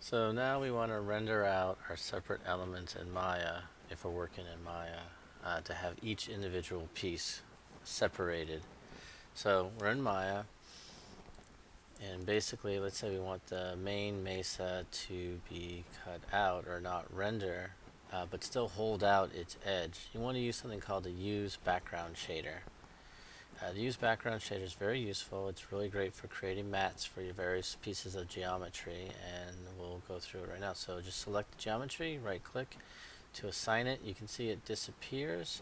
So now we want to render out our separate elements in Maya, if we're working in Maya, to have each individual piece separated. So we're in Maya, and basically let's say we want the main mesa to be cut out or not render, but still hold out its edge. You want to use something called the Use Background Shader. The Use Background Shader is very useful. It's really great for creating mats for your various pieces of geometry, and we'll go through it right now. So just select the geometry, right click to assign it. You can see it disappears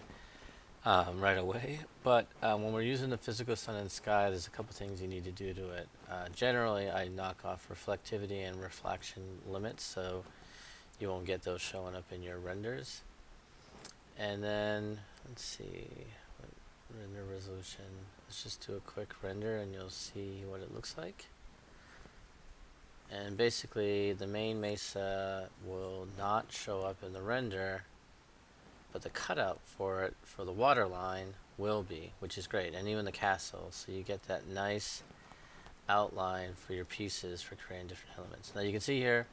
right away, but when we're using the physical sun and sky, there's a couple things you need to do to it. Generally, I knock off reflectivity and reflection limits, so you won't get those showing up in your renders. And then, let's see, render resolution. Let's just do a quick render and you'll see what it looks like. And basically the main mesa will not show up in the render, but the cutout for it, for the water line, will be, which is great. And even the castle, so you get that nice outline for your pieces for creating different elements. Now you can see here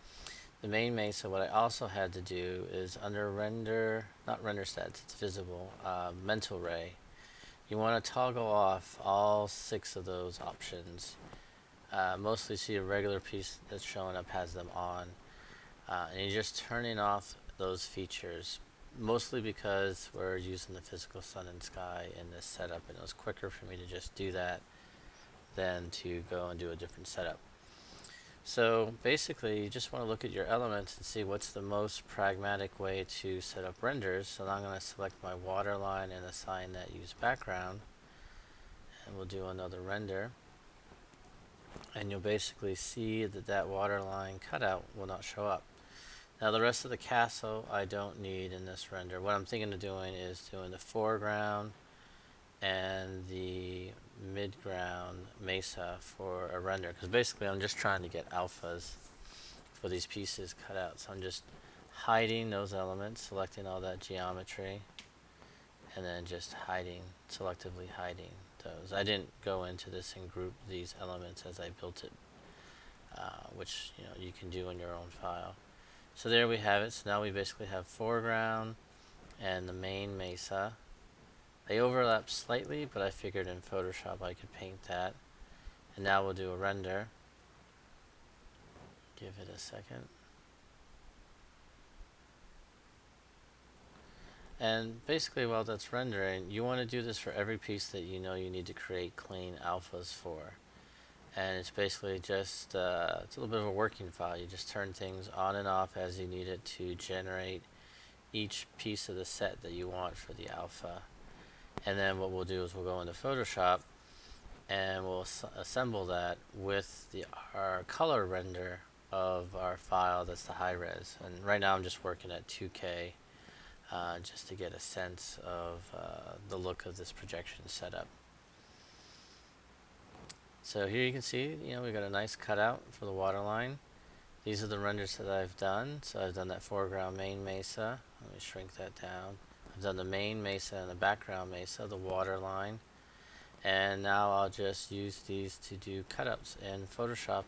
the main mesa. What I also had to do is under render, not render stats, it's visible, mental ray, you want to toggle off all 6 of those options. Mostly see a regular piece that's showing up has them on. And you're just turning off those features, mostly because we're using the physical sun and sky in this setup, and it was quicker for me to just do that than to go and do a different setup. So basically you just want to look at your elements and see what's the most pragmatic way to set up renders. So now I'm going to select my water line and assign that use background, and we'll do another render, and you'll basically see that that water line cutout will not show up. Now the rest of the castle I don't need in this render. What I'm thinking of doing is doing the foreground and the midground mesa for a render, because basically I'm just trying to get alphas for these pieces cut out. So I'm just hiding those elements, selecting all that geometry, and then just hiding, selectively hiding those. I didn't go into this and group these elements as I built it, which you can do in your own file. So there we have it. So now we basically have foreground and the main mesa. They overlap slightly, but I figured in Photoshop I could paint that. And now we'll do a render. Give it a second. And basically while that's rendering, you want to do this for every piece that you know you need to create clean alphas for. And it's basically just, it's a little bit of a working file. You just turn things on and off as you need it to generate each piece of the set that you want for the alpha. And then what we'll do is we'll go into Photoshop and we'll assemble that with our color render of our file that's the high res. And right now I'm just working at 2K just to get a sense of the look of this projection setup. So here you can see, we got a nice cutout for the water line. These are the renders that I've done. So I've done that foreground main mesa. Let me shrink that down. I've done the main mesa and the background mesa, the water line. And now I'll just use these to do cutouts in Photoshop